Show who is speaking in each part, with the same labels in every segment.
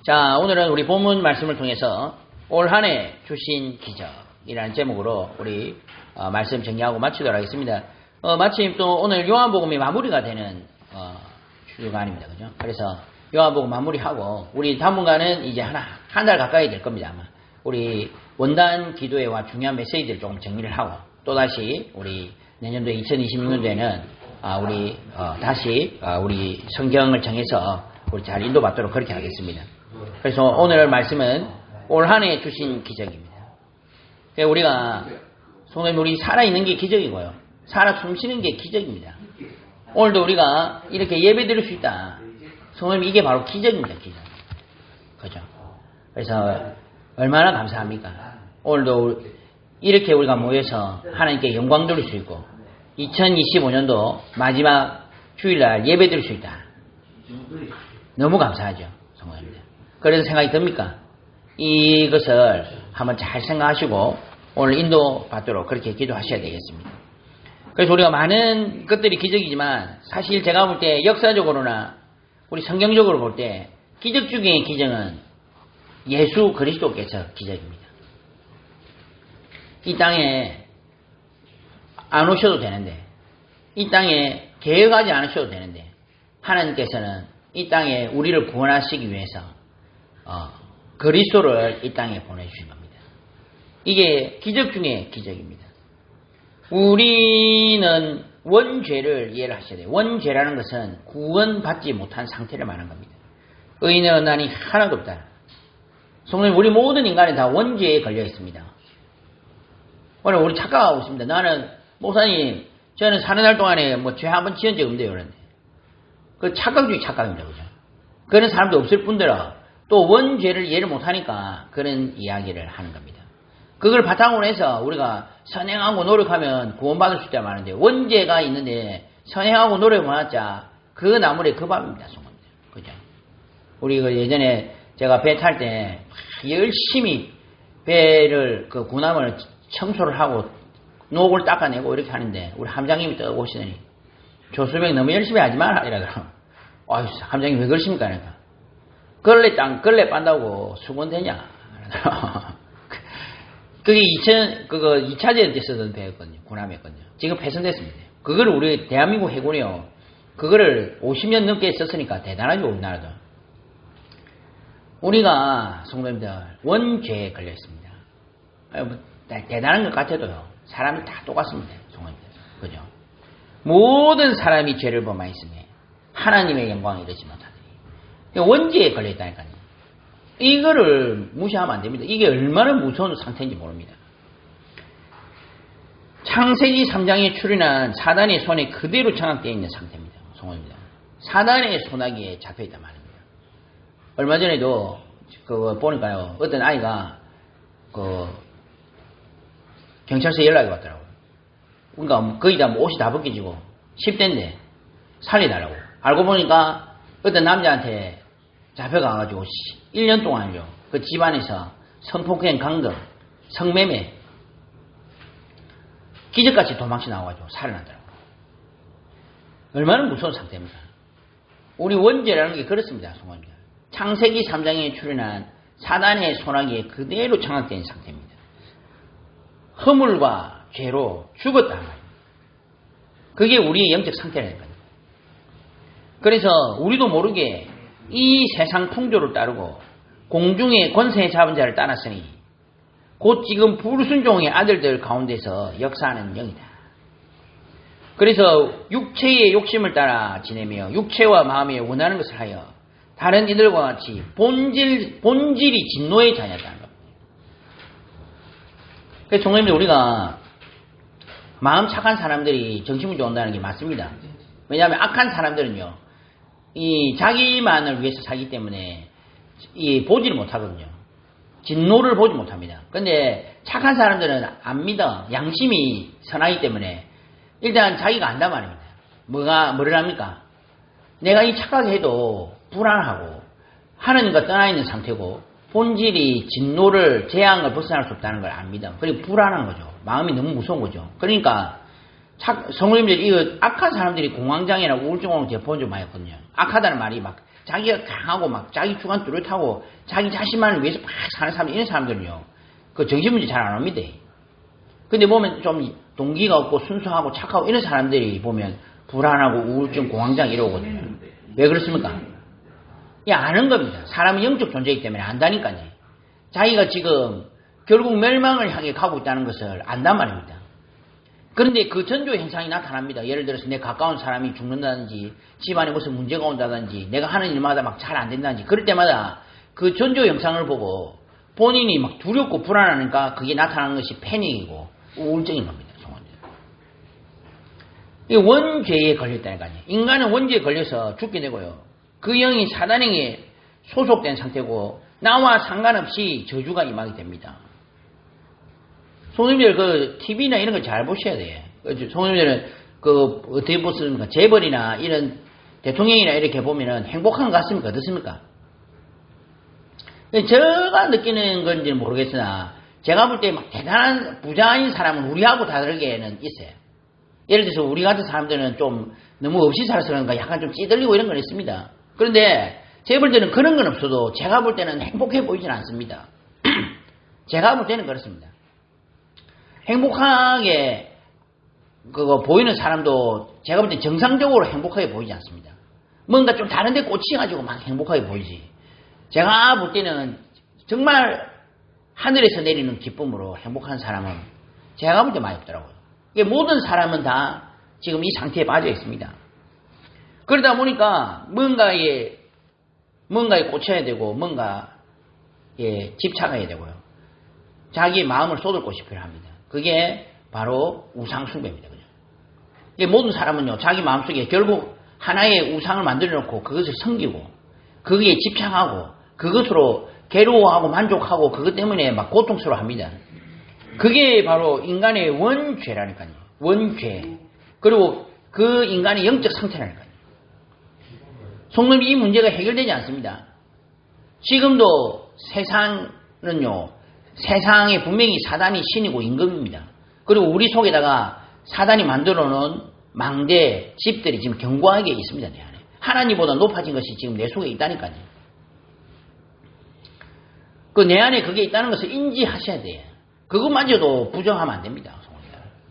Speaker 1: 자, 오늘은 우리 본문 말씀을 통해서 올 한 해 주신 기적이라는 제목으로 우리 말씀 정리하고 마치도록 하겠습니다. 마침 또 오늘 요한복음이 마무리가 되는 주간입니다. 그죠? 그래서 요한복음 마무리하고 우리 당분간은 이제 한 달 가까이 될 겁니다. 아마 우리 원단 기도회와 중요한 메시지들을 조금 정리를 하고 또다시 우리 내년도 2026년도에는 다시 우리 성경을 정해서 우리 잘 인도받도록 그렇게 하겠습니다. 그래서 오늘 말씀은 올 한 해 주신 기적입니다. 우리가 성도님 우리 살아있는 게 기적이고요. 살아 숨쉬는 게 기적입니다. 오늘도 우리가 이렇게 예배 드릴 수 있다. 성도님 이게 바로 기적입니다. 기적. 그죠? 그래서 얼마나 감사합니까? 오늘도 이렇게 우리가 모여서 하나님께 영광 돌릴 수 있고 2025년도 마지막 주일날 예배 드릴 수 있다. 너무 감사하죠. 성도님들. 그래서 생각이 듭니까? 이것을 한번 잘 생각하시고 오늘 인도받도록 그렇게 기도하셔야 되겠습니다. 그래서 우리가 많은 것들이 기적이지만 사실 제가 볼 때 역사적으로나 우리 성경적으로 볼 때 기적 중의 기적은 예수 그리스도께서 기적입니다. 이 땅에 안 오셔도 되는데 이 땅에 개혁하지 않으셔도 되는데 하나님께서는 이 땅에 우리를 구원하시기 위해서 그리스도를 이 땅에 보내주신 겁니다. 이게 기적 중에 기적입니다. 우리는 원죄를 이해를 하셔야 돼요. 원죄라는 것은 구원받지 못한 상태를 말하는 겁니다. 의인은 언난이 하나도 없다. 성도님 우리 모든 인간이 다 원죄에 걸려 있습니다. 오늘 우리 착각하고 있습니다. 나는 목사님 저는 사는 날 동안에 죄 한 번 지은 적 없는데요. 그런데 그 착각 중에 착각입니다. 그죠? 그런 사람도 없을 뿐더러 또 원죄를 이해를 못하니까 그런 이야기를 하는 겁니다. 그걸 바탕으로 해서 우리가 선행하고 노력하면 구원받을 수 있다 말하는데 원죄가 있는데 선행하고 노력해봤자 그 나물의 그 밥입니다. 그죠? 우리 예전에 제가 배 탈 때 열심히 배를 그 군함을 청소를 하고 녹을 닦아내고 이렇게 하는데 우리 함장님이 떠오시더니 조수병 너무 열심히 하지 마라 이러더라고. 아유 함장님 왜 그러십니까? 그러니까 걸레 빤다고 수건되냐? 그게 2차전 때 쓰던 배였거든요. 군함이었거든요. 지금 폐선됐습니다. 그거를 우리 대한민국 해군이요. 그거를 50년 넘게 썼으니까 대단하죠, 우리나라도. 우리가 성도님들 원죄에 걸려 있습니다. 대단한 것 같아도요. 사람이 다 똑같습니다. 성도님들. 그죠? 모든 사람이 죄를 범하였으니 하나님의 영광을 이루지 못하더니 원죄에 걸려 있다니까요. 이거를 무시하면 안 됩니다. 이게 얼마나 무서운 상태인지 모릅니다. 창세기 3장에 출현한 사단의 손에 그대로 장악되어 있는 상태입니다. 성도입니다. 사단의 손아귀에 잡혀있단 말입니다. 얼마 전에도 보니까요. 어떤 아이가 경찰서에 연락이 왔더라고요. 그러니까 거의 다 옷이 다 벗겨지고 10대인데 살려달라고. 알고 보니까 어떤 남자한테 잡혀가가지고 1년 동안요. 그 집안에서 성폭행, 강도, 성매매 기적같이 도망치 나와가지고 살해나더라고요. 얼마나 무서운 상태입니까? 우리 원죄라는 게 그렇습니다. 성원입니다. 창세기 3장에 출현한 사단의 손아귀에 그대로 장악된 상태입니다. 허물과 죄로 죽었단 말입니다. 그게 우리의 영적 상태라니까요. 그래서 우리도 모르게 이 세상 풍조를 따르고 공중의 권세 잡은 자를 따랐으니 곧 지금 불순종의 아들들 가운데서 역사하는 영이다. 그래서 육체의 욕심을 따라 지내며 육체와 마음에 원하는 것을 하여 다른 이들과 같이 본질이 진노의 자녀다는 겁니다. 그래서 종교님들 우리가 마음 착한 사람들이 정신문제 온다는 게 맞습니다. 왜냐하면 악한 사람들은요. 이 자기만을 위해서 살기 때문에 보지를 못하거든요. 진노를 보지 못합니다. 근데 착한 사람들은 안 믿어. 양심이 선하기 때문에 일단 자기가 안단 말입니다. 뭐를 합니까? 내가 이 착하게 해도 불안하고 하느님과 떠나 있는 상태고 본질이 진노를 재앙을 벗어날 수 없다는 걸 압니다. 그리고 불안한 거죠. 마음이 너무 무서운 거죠. 그러니까 성도님들 이거 악한 사람들이 공황장애나 우울증 오는 제 본 적 많이 했거든요. 악하다는 말이 막 자기가 강하고 막 자기 주관 뚜렷하고 자기 자신만을 위해서 막 사는 사람, 이런 사람들은요, 그 정신문제 잘 안 옵니다. 근데 보면 좀 동기가 없고 순수하고 착하고 이런 사람들이 보면 불안하고 우울증, 공황장 이러거든요. 왜 그렇습니까? 이 아는 겁니다. 사람은 영적 존재이기 때문에 안다니까요. 자기가 지금 결국 멸망을 향해 가고 있다는 것을 안단 말입니다. 그런데 그 전조 현상이 나타납니다. 예를 들어서 내 가까운 사람이 죽는다든지 집안에 무슨 문제가 온다든지 내가 하는 일마다 막 잘 안 된다든지 그럴 때마다 그 전조 현상을 보고 본인이 막 두렵고 불안하니까 그게 나타나는 것이 패닉이고 우울증인 겁니다. 이 원죄에 걸렸다니까요. 인간은 원죄에 걸려서 죽게 되고요. 그 영이 사단에게 소속된 상태고 나와 상관없이 저주가 임하게 됩니다. 성도님들 그 TV나 이런 걸 잘 보셔야 돼요. 성도님들은 그 어떻게 보십니까? 재벌이나 이런 대통령이나 이렇게 보면은 행복한 것 같습니까? 어떻습니까? 제가 느끼는 건지는 모르겠으나 제가 볼 때 막 대단한 부자인 사람은 우리하고 다르게는 있어요. 예를 들어서 우리 같은 사람들은 좀 너무 없이 살아서 그런가 약간 좀 찌들리고 이런 건 있습니다. 그런데 재벌들은 그런 건 없어도 제가 볼 때는 행복해 보이진 않습니다. 제가 볼 때는 그렇습니다. 행복하게 그거 보이는 사람도 제가 볼 때 정상적으로 행복하게 보이지 않습니다. 뭔가 좀 다른 데 꽂혀가지고 막 행복하게 보이지. 제가 볼 때는 정말 하늘에서 내리는 기쁨으로 행복한 사람은 제가 볼 때 많이 없더라고요. 모든 사람은 다 지금 이 상태에 빠져 있습니다. 그러다 보니까 뭔가에 꽂혀야 되고 뭔가에 집착해야 되고요. 자기의 마음을 쏟을 곳이 필요합니다. 그게 바로 우상숭배입니다. 그죠? 모든 사람은요, 자기 마음속에 결국 하나의 우상을 만들어 놓고 그것을 섬기고 거기에 집착하고 그것으로 괴로워하고 만족하고 그것 때문에 막 고통스러워합니다. 그게 바로 인간의 원죄라니까요. 원죄. 그리고 그 인간의 영적 상태라니까요. 성도님 이 문제가 해결되지 않습니다. 지금도 세상은요. 세상에 분명히 사단이 신이고 임금입니다. 그리고 우리 속에다가 사단이 만들어 놓은 망대, 집들이 지금 견고하게 있습니다. 내 안에. 하나님보다 높아진 것이 지금 내 속에 있다니까요. 그 내 안에 그게 있다는 것을 인지하셔야 돼요. 그것마저도 부정하면 안 됩니다.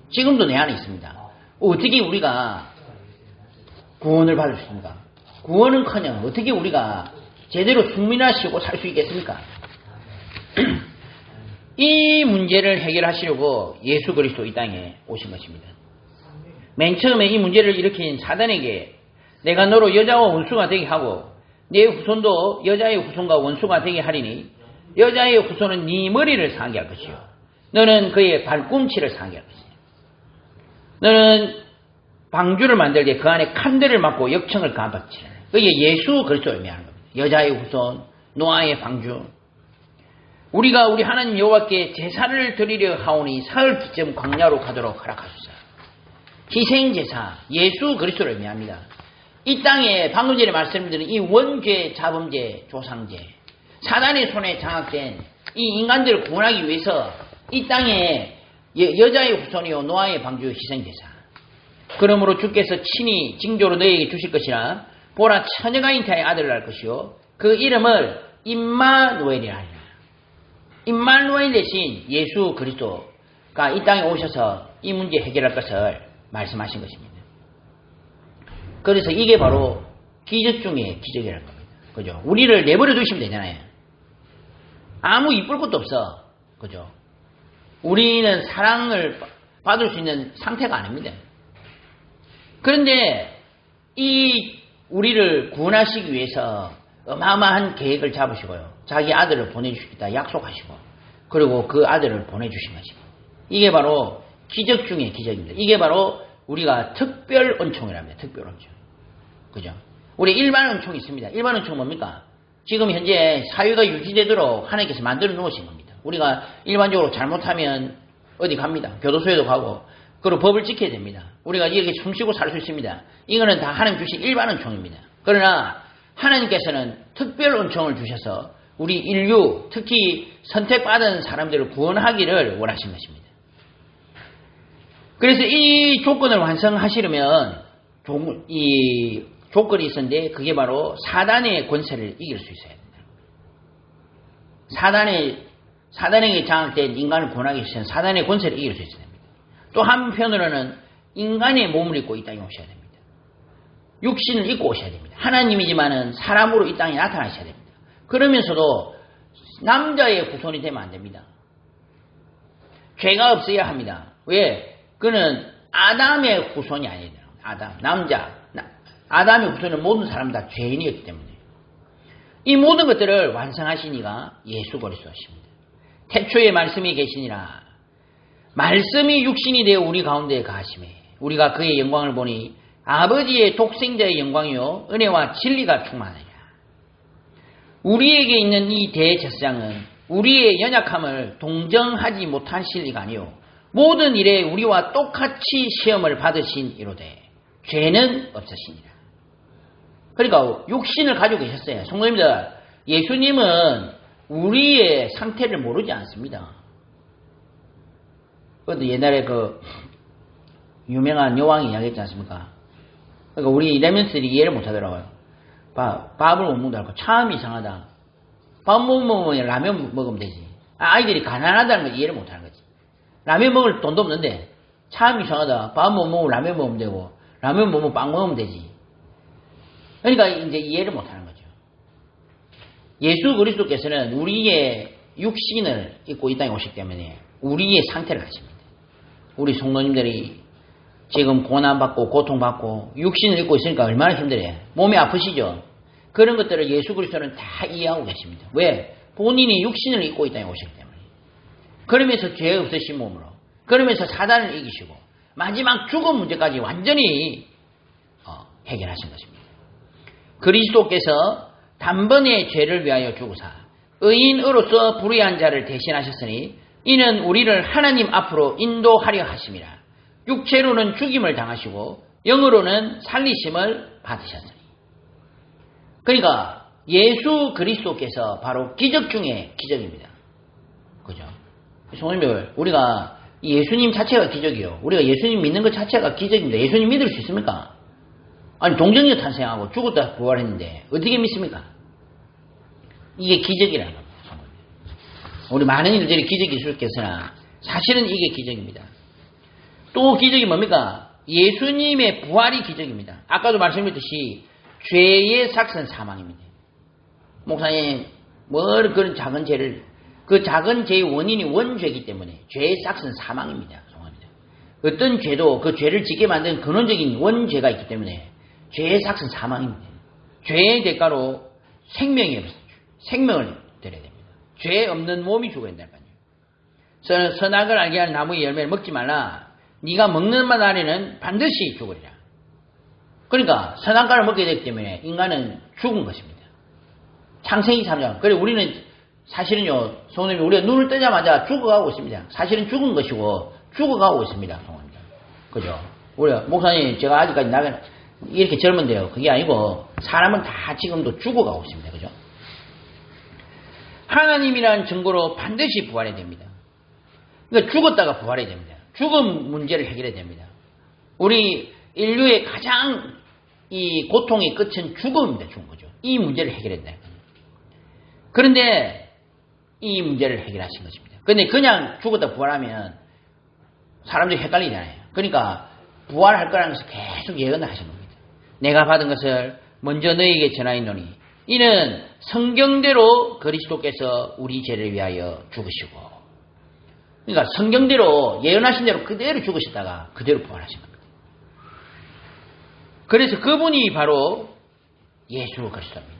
Speaker 1: 지금도 내 안에 있습니다. 어떻게 우리가 구원을 받을 수 있습니까? 구원은커녕 어떻게 우리가 제대로 숙민하시고 살 수 있겠습니까? 이 문제를 해결하시려고 예수 그리스도 이 땅에 오신 것입니다. 맨 처음에 이 문제를 일으킨 사단에게 내가 너로 여자와 원수가 되게 하고 네 후손도 여자의 후손과 원수가 되게 하리니 여자의 후손은 네 머리를 상하게 할 것이요 너는 그의 발꿈치를 상하게 할 것이요 너는 방주를 만들게 그 안에 칸들을 막고 역청을 감박치라. 그게 예수 그리스도를 의미하는 겁니다. 여자의 후손, 노아의 방주. 우리가 우리 하나님 여호와께 제사를 드리려 하오니 사흘쯤 광야로 가도록 허락하소서. 희생제사, 예수 그리스도를 의미합니다. 이 땅에 방금 전에 말씀드린 이 원죄, 자범죄, 조상죄, 사단의 손에 장악된 이 인간들을 구원하기 위해서 이 땅에 여자의 후손이요 노아의 방주 희생제사. 그러므로 주께서 친히 징조로 너희에게 주실 것이나 보라 처녀가 잉태하여 아들을 낳을 것이요 그 이름을 임마누엘이라 하리라. 임마누엘 대신 예수 그리스도가 이 땅에 오셔서 이 문제 해결할 것을 말씀하신 것입니다. 그래서 이게 바로 기적 중에 기적이라는 겁니다. 그죠? 우리를 내버려 두시면 되잖아요. 아무 이쁠 것도 없어. 그죠? 우리는 사랑을 받을 수 있는 상태가 아닙니다. 그런데 이 우리를 구원하시기 위해서 어마어마한 계획을 잡으시고요. 자기 아들을 보내주시겠다 약속하시고 그리고 그 아들을 보내주신 것입니다. 이게 바로 기적 중의 기적입니다. 이게 바로 우리가 특별 은총이랍니다. 특별 은총. 그죠? 우리 일반 은총이 있습니다. 일반 은총은 뭡니까? 지금 현재 사회가 유지되도록 하나님께서 만들어 놓으신 겁니다. 우리가 일반적으로 잘못하면 어디 갑니다. 교도소에도 가고 그리고 법을 지켜야 됩니다. 우리가 이렇게 숨쉬고 살 수 있습니다. 이거는 다 하나님 주신 일반 은총입니다. 그러나 하나님께서는 특별 은총을 주셔서 우리 인류, 특히 선택받은 사람들을 구원하기를 원하신 것입니다. 그래서 이 조건을 완성하시려면 이 조건이 있었는데 그게 바로 사단의 권세를 이길 수 있어야 된다. 사단에게 장악된 인간을 권하기 위해서는 사단의 권세를 이길 수 있어야 됩니다. 또 한편으로는 인간의 몸을 입고 이 땅에 오셔야 됩니다. 육신을 입고 오셔야 됩니다. 하나님이지만은 사람으로 이 땅에 나타나셔야 됩니다. 그러면서도 남자의 후손이 되면 안 됩니다. 죄가 없어야 합니다. 왜? 그는 아담의 후손이 아니에요. 아담의 후손은 모든 사람 다 죄인이었기 때문에 이 모든 것들을 완성하신 이가 예수 그리스도십니다. 태초에 말씀이 계시니라. 말씀이 육신이 되어 우리 가운데 가심에 우리가 그의 영광을 보니 아버지의 독생자의 영광이요 은혜와 진리가 충만하니라. 우리에게 있는 이 대제사장은 우리의 연약함을 동정하지 못한 진리가 아니요 모든 일에 우리와 똑같이 시험을 받으신 이로되 죄는 없으시니라. 그러니까 육신을 가지고 계셨어요. 성도님들, 예수님은 우리의 상태를 모르지 않습니다. 그것도 옛날에 그 유명한 여왕이 이야기했지 않습니까? 그러니까 우리 레몬스들이 이해를 못하더라고요. 밥을 못 먹는다고 참 이상하다. 밥 못 먹으면 라면 먹으면 되지. 아이들이 가난하다는 걸 이해를 못하는 거지. 라면 먹을 돈도 없는데 참 이상하다. 밥 못 먹으면 라면 먹으면 되고 라면 못 먹으면 빵 먹으면 되지. 그러니까 이제 이해를 못하는 거죠. 예수 그리스도께서는 우리의 육신을 입고 이 땅에 오시기 때문에 우리의 상태를 가십니다. 우리 성도님들이 지금 고난받고 고통받고 육신을 입고 있으니까 얼마나 힘들어요. 몸이 아프시죠? 그런 것들을 예수 그리스도는 다 이해하고 계십니다. 왜? 본인이 육신을 입고 이 땅에 오시기 때문에. 그러면서 죄 없으신 몸으로 그러면서 사단을 이기시고 마지막 죽음 문제까지 완전히 해결하신 것입니다. 그리스도께서 단번에 죄를 위하여 죽으사 의인으로서 불의한 자를 대신하셨으니 이는 우리를 하나님 앞으로 인도하려 하심이라. 육체로는 죽임을 당하시고 영으로는 살리심을 받으셨으니. 그러니까 예수 그리스도께서 바로 기적 중에 기적입니다. 그죠? 성도님들, 우리가 예수님 자체가 기적이요. 우리가 예수님 믿는 것 자체가 기적입니다. 예수님 믿을 수 있습니까? 아니 동정녀 탄생하고 죽었다 부활했는데 어떻게 믿습니까? 이게 기적이라는 겁니다. 우리 많은 일들이 기적이 있을겠으나 사실은 이게 기적입니다. 또 기적이 뭡니까? 예수님의 부활이 기적입니다. 아까도 말씀드렸듯이 죄의 삭은 사망입니다. 목사님 뭘 그런 작은 죄를 그 작은 죄의 원인이 원죄이기 때문에 죄의 삭은 사망입니다. 어떤 죄도 그 죄를 짓게 만든 근원적인 원죄가 있기 때문에 죄의 삭은 사망입니다. 죄의 대가로 생명을 드려야 됩니다. 죄 없는 몸이 죽어야 된다니까요. 선악을 알게 하는 나무의 열매를 먹지 말라. 네가 먹는 맛 안에는 반드시 죽으리라. 그러니까 선악과를 먹게 되기 때문에 인간은 죽은 것입니다. 창세기 3장. 그래 우리는 사실은요, 성도님 우리가 눈을 뜨자마자 죽어가고 있습니다. 사실은 죽은 것이고 죽어가고 있습니다, 성도님. 그죠? 우리가 목사님 제가 아직까지 이렇게 젊은데요. 그게 아니고 사람은 다 지금도 죽어가고 있습니다. 그죠? 하나님이라는 증거로 반드시 부활해야 됩니다. 그러니까 죽었다가 부활해야 됩니다. 죽음 문제를 해결해야 됩니다. 우리 인류의 가장 이 고통의 끝은 죽음입니다. 죽은 거죠. 이 문제를 해결해야 된다. 그런데 이 문제를 해결하신 것입니다. 그런데 그냥 죽었다 부활하면 사람들이 헷갈리잖아요. 그러니까 부활할 거라는 것을 계속 예언을 하신 겁니다. 내가 받은 것을 먼저 너희에게 전하였노니 이는 성경대로 그리스도께서 우리 죄를 위하여 죽으시고, 그러니까 성경대로 예언하신 대로 그대로 죽으셨다가 그대로 부활하신 겁니다. 그래서 그분이 바로 예수 그리스도입니다.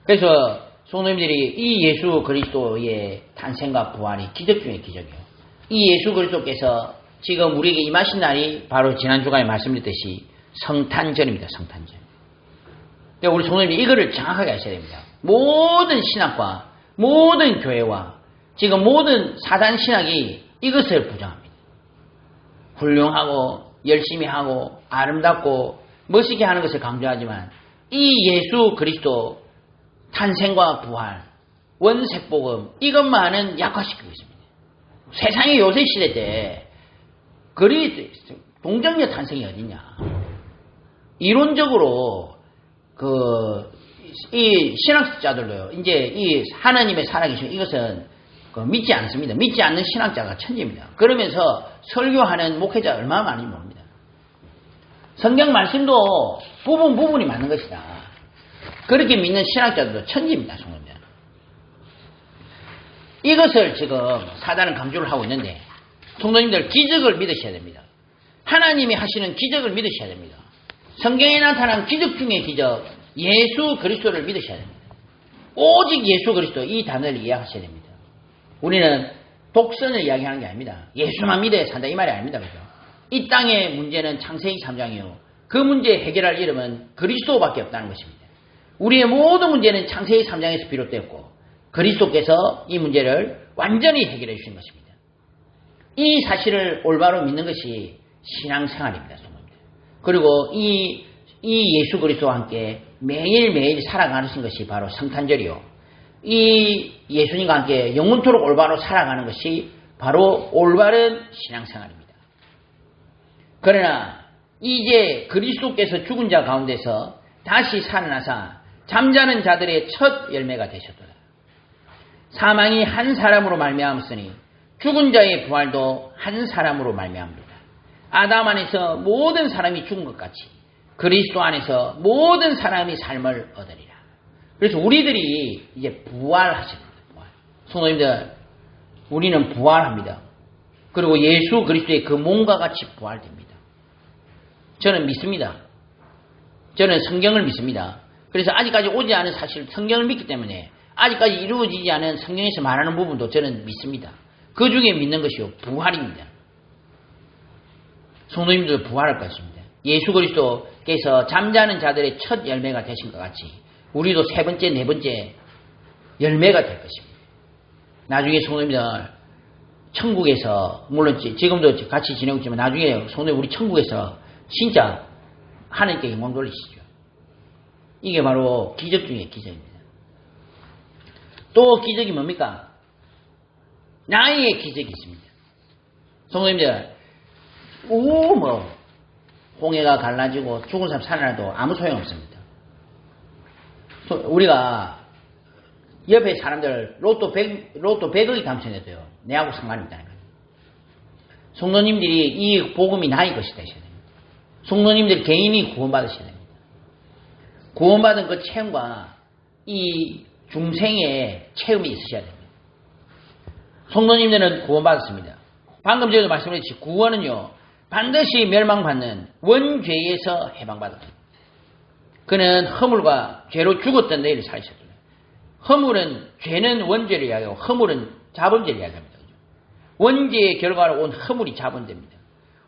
Speaker 1: 그래서 성도님들이 이 예수 그리스도의 탄생과 부활이 기적 중의 기적이에요. 이 예수 그리스도께서 지금 우리에게 임하신 날이 바로 지난 주간에 말씀드렸듯이 성탄절입니다. 성탄절. 우리 성도님들이 이거를 정확하게 아셔야 됩니다. 모든 신학과 모든 교회와 지금 모든 사단 신학이 이것을 부정합니다. 훌륭하고 열심히 하고 아름답고 멋있게 하는 것을 강조하지만 이 예수 그리스도 탄생과 부활, 원색복음 이것만은 약화시키고 있습니다. 세상의 요새 시대 때 동정녀 탄생이 어디냐? 이론적으로 이 신학자들도요. 이제 이 하나님의 살아계신 이것은 믿지 않습니다. 믿지 않는 신학자가 천지입니다. 그러면서 설교하는 목회자 얼마나 많은지 모릅니다. 성경 말씀도 부분이 맞는 것이다. 그렇게 믿는 신학자들도 천지입니다. 성도님들. 이것을 지금 사단은 강조를 하고 있는데 성도님들 기적을 믿으셔야 됩니다. 하나님이 하시는 기적을 믿으셔야 됩니다. 성경에 나타난 기적 중의 기적, 예수 그리스도를 믿으셔야 됩니다. 오직 예수 그리스도 이 단어를 이해하셔야 됩니다. 우리는 독선을 이야기하는 게 아닙니다. 예수만 믿어야 산다 이 말이 아닙니다. 그죠? 이 땅의 문제는 창세기 3장이요. 그 문제 해결할 이름은 그리스도밖에 없다는 것입니다. 우리의 모든 문제는 창세기 3장에서 비롯되었고 그리스도께서 이 문제를 완전히 해결해 주신 것입니다. 이 사실을 올바로 믿는 것이 신앙생활입니다. 그리고 이 예수 그리스도와 함께 매일매일 살아가는 것이 바로 성탄절이요. 이 예수님과 함께 영원토록 올바로 살아가는 것이 바로 올바른 신앙생활입니다. 그러나 이제 그리스도께서 죽은 자 가운데서 다시 살아나사 잠자는 자들의 첫 열매가 되셨도다. 사망이 한 사람으로 말미암았으니 죽은 자의 부활도 한 사람으로 말미암습니다. 아담 안에서 모든 사람이 죽은 것 같이 그리스도 안에서 모든 사람이 삶을 얻으리라. 그래서 우리들이 이제 부활하십니다. 성도님들, 우리는 부활합니다. 그리고 예수 그리스도의 그 몸과 같이 부활됩니다. 저는 믿습니다. 저는 성경을 믿습니다. 그래서 아직까지 오지 않은 사실 성경을 믿기 때문에 아직까지 이루어지지 않은 성경에서 말하는 부분도 저는 믿습니다. 그 중에 믿는 것이요 부활입니다. 성도님들도 부활할 것입니다. 예수 그리스도께서 잠자는 자들의 첫 열매가 되신 것 같이 우리도 세 번째, 네 번째 열매가 될 것입니다. 나중에 성도님들 천국에서 물론 지금도 같이 지내고 있지만 나중에 성도님 우리 천국에서 진짜 하나님께 영광 돌리시죠. 이게 바로 기적 중의 기적입니다. 또 기적이 뭡니까? 나의 기적이 있습니다. 성도님들 홍해가 갈라지고 죽은 사람 살아나도 아무 소용없습니다. 우리가 옆에 사람들 로또 100억이 당첨돼도요. 내하고 상관이 없다는 거예요. 성도님들이 이 복음이 나의 것이 되셔야 됩니다. 성도님들 개인이 구원받으셔야 됩니다. 구원받은 그 체험과 이 중생의 체험이 있으셔야 됩니다. 성도님들은 구원받았습니다. 방금 전에도 말씀드렸듯이 구원은요. 반드시 멸망받는 원죄에서 해방받았습니다. 그는 허물과 죄로 죽었던 내일을 살으셨습니다. 죄는 원죄를 이야기하고 허물은 자본죄를 이야기합니다. 원죄의 결과로 온 허물이 자본죄입니다.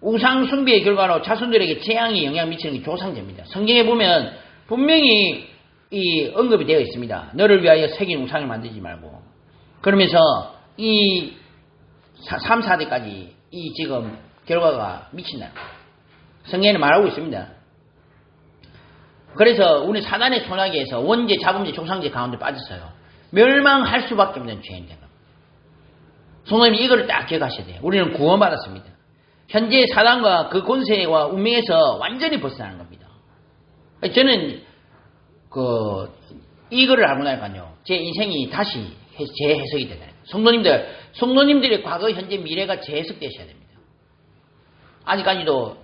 Speaker 1: 우상 숭배의 결과로 자손들에게 재앙이 영향 미치는 게 조상죄입니다. 성경에 보면 분명히 이 언급이 되어 있습니다. 너를 위하여 새긴 우상을 만들지 말고. 그러면서 이 3, 4대까지 이 지금 결과가 미친다. 성경에는 말하고 있습니다. 그래서 우리 사단의 손아귀에서 원죄, 자범죄, 조상죄 가운데 빠졌어요. 멸망할 수밖에 없는 죄인입니다. 성도님 이거를 딱 기억하셔야 돼요. 우리는 구원받았습니다. 현재 사단과 그 권세와 운명에서 완전히 벗어나는 겁니다. 저는 이거를 알고 나니까요. 제 인생이 다시 재해석이 되잖아요. 성도님들의 과거, 현재, 미래가 재해석되셔야 됩니다. 아직까지도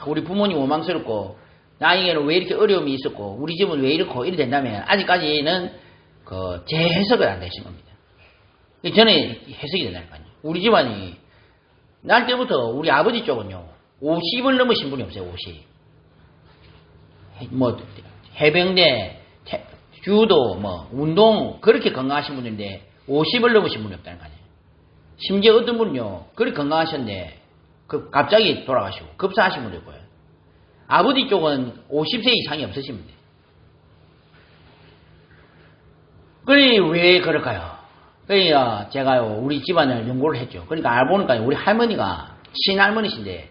Speaker 1: 우리 부모님 원망스럽고 나에게는 왜 이렇게 어려움이 있었고 우리 집은 왜 이렇고 이래 된다면 아직까지는 재해석을 안 되신 겁니다. 저는 해석이 된다니까요. 우리 집안이 날 때부터 우리 아버지 쪽은요 50을 넘으신 분이 없어요. 50. 해병대, 주도, 운동 그렇게 건강하신 분인데 50을 넘으신 분이 없다는 거 아니에요. 심지어 어떤 분은요 그렇게 건강하셨는데 갑자기 돌아가시고 급사하신 분도 있고요. 아버지 쪽은 50세 이상이 없으신 분이에요. 그래 왜 그럴까요? 그러니까 제가요 우리 집안을 연구를 했죠. 그러니까 알아보니까 우리 할머니가 친할머니신데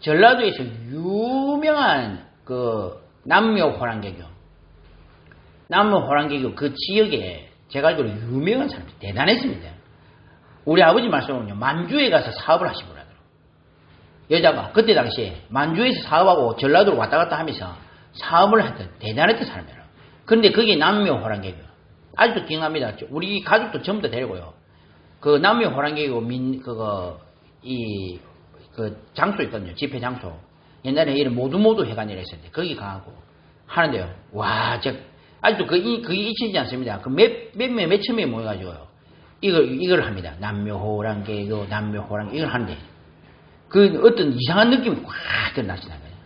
Speaker 1: 전라도에서 유명한 남묘호랑개교 그 지역에 제가 알기로 유명한 사람이 대단했습니다. 우리 아버지 말씀은요 만주에 가서 사업을 하신 분이더라고요. 여자가 그때 당시에 만주에서 사업하고 전라도로 왔다 갔다 하면서 사업을 하든 대단했던 사람이에요. 그런데 그게 남묘호랑개교. 아직도 기억납니다. 우리 가족도 전부 다 데리고요. 그 남묘호랑개교 그 장소 있거든요. 집회 장소. 옛날에 이런 모두 회관이라 했었는데 거기 가고 하는데요. 와, 아직도 그게 잊히지 않습니다. 그 몇천 명이 모여가지고요. 이걸 합니다. 남묘호랑개교, 남묘호랑개 이걸 하는데 그 어떤 이상한 느낌이 확 나시는 거예요.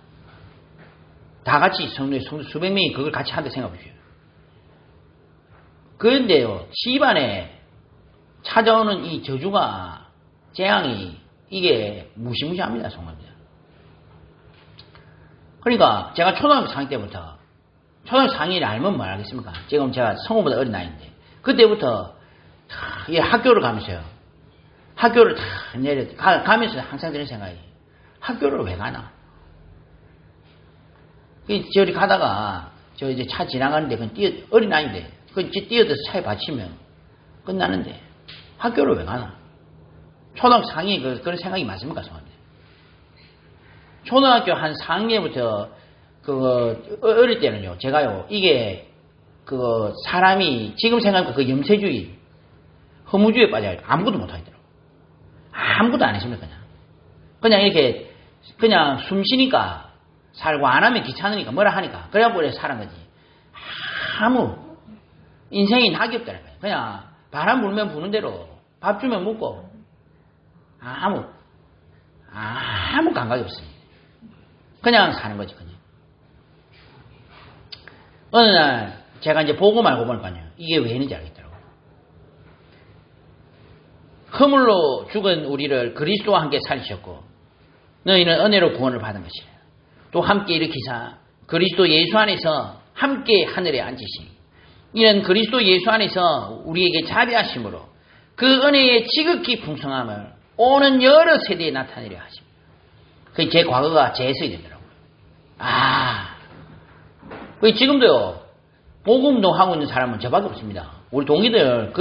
Speaker 1: 다 같이 성도의 수백 명이 그걸 같이 한다 생각해보세요. 그런데요, 집안에 찾아오는 이 저주가, 재앙이, 이게 무시무시합니다, 정말입니다. 그러니까, 제가 초등학교 4학년 때부터, 초등학교 4학년이 알면 뭘 알겠습니까? 지금 제가 성우보다 어린 나이인데, 그때부터, 이 학교를 가면서요. 학교를 가면서 항상 드는 생각이, 학교를 왜 가나? 저리 가다가, 이제 차 지나가는데, 어린 나이인데, 뛰어들어서 차에 받치면 끝나는데, 학교를 왜 가나? 초등학교 4학년이 그런 생각이 맞습니까? 저한테. 초등학교 한 4학년부터, 어릴 때는요, 제가요, 이게, 사람이, 지금 생각하면 그 염세주의, 허무주의에 빠져요. 아무것도 못하더라고요. 아무것도 안 했습니다, 그냥. 그냥 이렇게, 그냥 숨 쉬니까 살고 안 하면 귀찮으니까 뭐라 하니까. 그래갖고 그래 사는 거지. 인생이 낙이 없다는 거예요. 그냥 바람 불면 부는 대로 밥 주면 먹고 아무 감각이 없습니다. 그냥 사는 거지, 그냥. 어느 날 제가 이제 보고 말고 보니까요. 이게 왜 있는지 알겠더라고요. 허물로 죽은 우리를 그리스도와 함께 살리셨고 너희는 은혜로 구원을 받은 것이라. 또 함께 일으키사 그리스도 예수 안에서 함께 하늘에 앉으시니 이는 그리스도 예수 안에서 우리에게 자비하심으로 그 은혜의 지극히 풍성함을 오는 여러 세대에 나타내려 하십니다. 그게 제 과거가 재해석이 되더라고요. 지금도요, 복음도 하고 있는 사람은 저밖에 없습니다. 우리 동기들,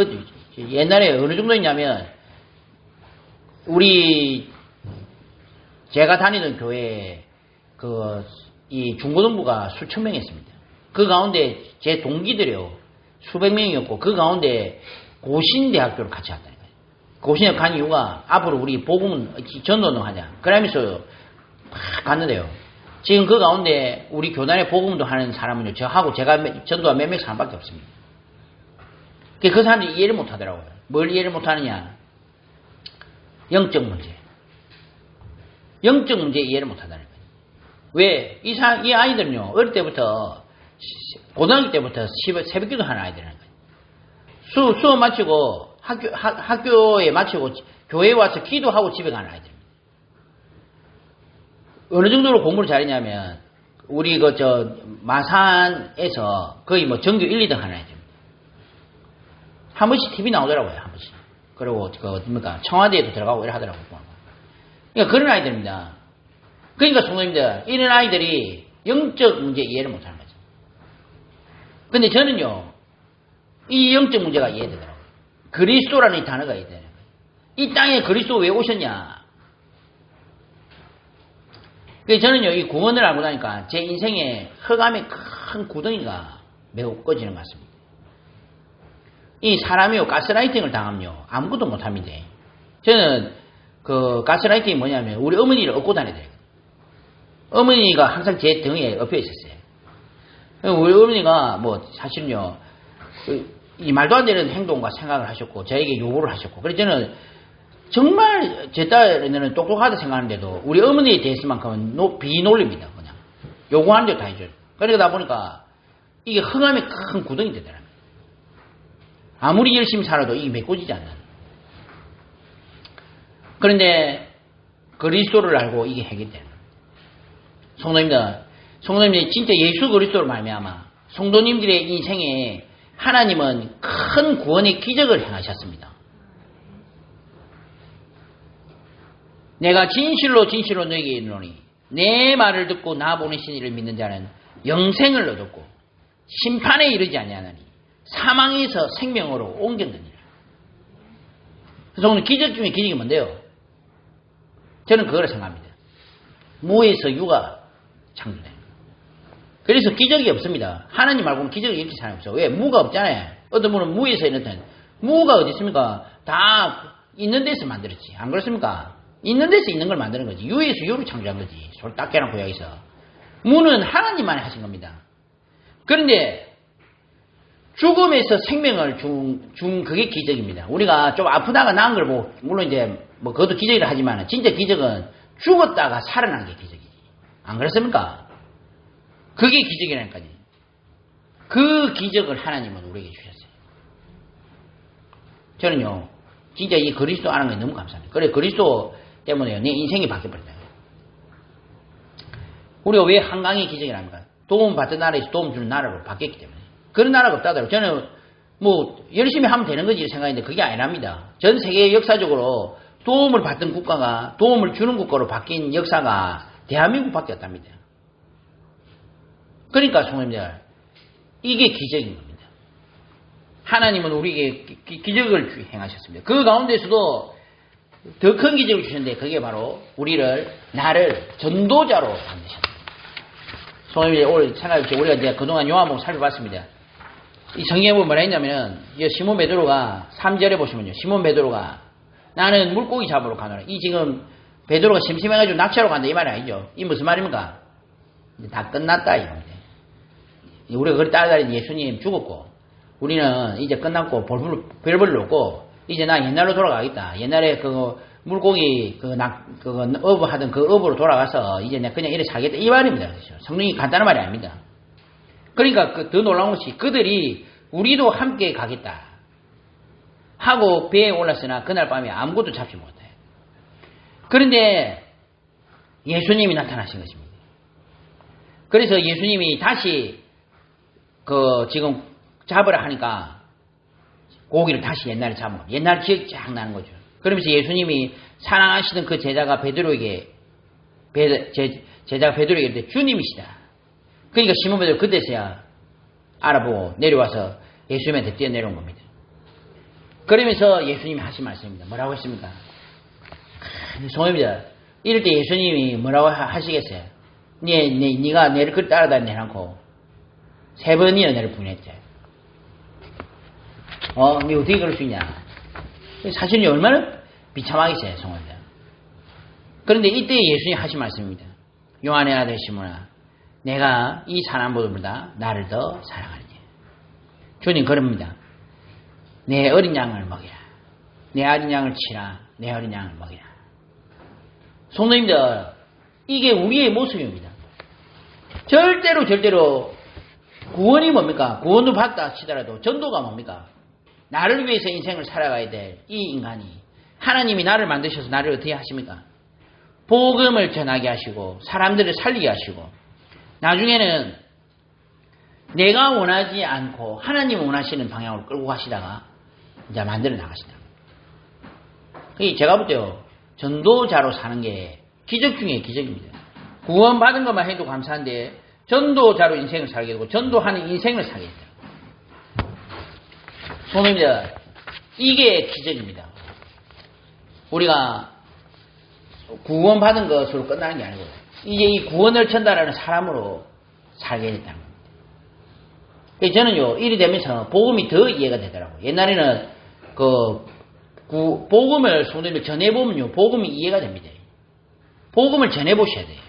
Speaker 1: 옛날에 어느 정도 있냐면, 제가 다니던 교회에, 이 중고등부가 수천 명 있습니다. 그 가운데 제 동기들이요, 수백 명이었고, 그 가운데 고신대학교를 같이 갔다는 거예요. 고신대학 간 이유가 앞으로 우리 복음 전도는 하자. 그러면서 막 갔는데요. 지금 그 가운데 우리 교단에 복음도 하는 사람은요, 저하고 제가 전도한 몇몇 사람밖에 없습니다. 그 사람들이 이해를 못 하더라고요. 뭘 이해를 못 하느냐? 영적 문제. 영적 문제 이해를 못 하다는 거예요. 왜? 이 아이들은요, 어릴 때부터, 고등학교 때부터 새벽기도 하는 아이들이라는 거예요. 수업 마치고, 학교에 마치고, 교회에 와서 기도하고 집에 가는 아이들입니다. 어느 정도로 공부를 잘했냐면, 우리 마산에서 거의 전교 1, 2등 하는 아이들입니다. 한 번씩 TV 나오더라고요, 한 번씩. 그리고, 청와대에도 들어가고 이래 하더라고요. 그러니까 그런 아이들입니다. 그러니까 성도님들, 이런 아이들이 영적 문제 이해를 못하는 거죠. 근데 저는요, 이 영적 문제가 이해되더라고요. 그리스도라는 이 단어가 이해되는 거예요. 이 땅에 그리스도 왜 오셨냐? 그래서 저는요, 이 구원을 알고 나니까 제 인생에 흑암의 큰 구덩이가 매우 꺼지는 것 같습니다. 이 사람이요, 가스라이팅을 당하면요, 아무것도 못합니다. 저는 가스라이팅이 뭐냐면, 우리 어머니를 업고 다녀야 돼요. 어머니가 항상 제 등에 엎여 있었어요. 우리 어머니가 사실은요, 이 말도 안 되는 행동과 생각을 하셨고, 저에게 요구를 하셨고, 그래서 저는 정말 제 딸은 똑똑하다 생각하는데도, 우리 어머니에 대해서만큼은 비놀립니다, 그냥. 요구하는 대로 다 해줘요. 그러다 보니까, 이게 흑암의 큰 구덩이 되더라고요. 아무리 열심히 살아도 이게 메꿔지지 않는. 그런데, 그리스도를 알고 이게 해결되는. 성도님들 진짜 예수 그리스도로 말미암아 성도님들의 인생에 하나님은 큰 구원의 기적을 행하셨습니다. 내가 진실로 너에게 이르노니 내 말을 듣고 나 보내신 이를 믿는 자는 영생을 얻었고 심판에 이르지 아니하나니 사망에서 생명으로 옮겼느니라. 그래서 오늘 기적 중에 기적이 뭔데요? 저는 그거를 생각합니다. 무에서 유가 창조된 거. 그래서 기적이 없습니다. 하나님 말고는 기적이 일으킬 사람이 없어. 왜? 무가 없잖아요. 어떤 분은 무에서 이렇든 무가 어디 있습니까? 다 있는 데서 만들었지. 안 그렇습니까? 있는 데서 있는 걸 만드는 거지. 유에서 유를 창조한 거지. 소리 딱 깨놓고 여기서. 무는 하나님만이 하신 겁니다. 그런데 죽음에서 생명을 준 그게 기적입니다. 우리가 좀 아프다가 나은 걸 보고, 물론 이제 뭐 그것도 기적이라 하지만 진짜 기적은 죽었다가 살아난 게 기적이지. 안 그렇습니까? 그게 기적이라니까요. 그 기적을 하나님은 우리에게 주셨어요. 저는요, 진짜 이 그리스도 아는 게 너무 감사합니다. 그래, 그리스도 때문에 내 인생이 바뀌어버렸다. 우리가 왜 한강의 기적이랍니까? 도움 받던 나라에서 도움 주는 나라로 바뀌었기 때문에. 그런 나라가 없다더라고요. 저는 뭐 열심히 하면 되는 거지 생각했는데 그게 아니랍니다. 전 세계 역사적으로 도움을 받던 국가가 도움을 주는 국가로 바뀐 역사가 대한민국밖에 없답니다. 그러니까 성도님들, 이게 기적인 겁니다. 하나님은 우리에게 기적을 행하셨습니다. 그 가운데서도 더 큰 기적을 주셨는데 그게 바로 나를 전도자로 만드셨습니다. 성도님들, 오늘 생각해보세요. 우리가 이제 그동안 요한복음 살펴봤습니다. 이 성경에 보면 뭐라 했냐면은, 시몬 베드로가 3절에 보시면요. 시몬 베드로가 나는 물고기 잡으러 가노라. 이 지금 베드로가 심심해가지고 낚시하러 간다 이 말이 아니죠. 이 무슨 말입니까? 이제 다 끝났다 이겁니다. 우리가 그걸 따라다니는 예수님 죽었고, 우리는 이제 끝났고 별볼 없고, 이제 나 옛날로 돌아가겠다. 옛날에 물고기 어부 하던 그 어부로 돌아가서 이제 내가 그냥 이래 살겠다 이 말입니다. 그렇죠? 성령이 간단한 말이 아닙니다. 그러니까 더 놀라운 것이 그들이 우리도 함께 가겠다 하고 배에 올랐으나 그날 밤에 아무것도 잡지 못해요. 그런데 예수님이 나타나신 것입니다. 그래서 예수님이 다시 지금 잡으라 하니까 고기를 다시 옛날에 잡은 거예요. 옛날 기억이 쫙 나는 거죠. 그러면서 예수님이 사랑하시던 그 제자가 베드로에게 이르되 주님이시다. 그러니까 시몬 베드로 그때서야 알아보고 내려와서 예수님한테 뛰어내려온 겁니다. 그러면서 예수님이 하신 말씀입니다. 뭐라고 했습니까? 성입니다. 이럴 때 예수님이 뭐라고 하시겠어요? 네가 내를 그 따라다니지 않고 3번이나 내를 부인했지. 네 어떻게 그럴 수 있냐? 사실은 얼마나 비참하겠어요, 성입니다. 그런데 이때 예수님이 하신 말씀입니다. 요한의 아들 시몬아, 내가 이 사람보다 나를 더 사랑하느니. 주님 그럽니다. 내 어린 양을 먹이라. 내 어린 양을 치라. 내 어린 양을 먹이라. 성도님들, 이게 우리의 모습입니다. 절대로 구원이 뭡니까? 구원도 받다 치더라도 전도가 뭡니까? 나를 위해서 인생을 살아가야 될 이 인간이 하나님이 나를 만드셔서 나를 어떻게 하십니까? 복음을 전하게 하시고 사람들을 살리게 하시고 나중에는 내가 원하지 않고 하나님이 원하시는 방향으로 끌고 가시다가 이제 만들어 나가신다. 제가 볼 때요, 전도자로 사는 게 기적 중에 기적입니다. 구원받은 것만 해도 감사한데 전도자로 인생을 살게 되고 전도하는 인생을 살게 됩니다. 손님들, 이게 기적입니다. 우리가 구원받은 것으로 끝나는 게 아니고 이제 이 구원을 전달하는 사람으로 살게 됐다는 겁니다. 저는요, 이리 되면서 복음이 더 이해가 되더라고요. 옛날에는 복음을 손님들 전해보면요, 복음이 이해가 됩니다. 복음을 전해보셔야 돼요.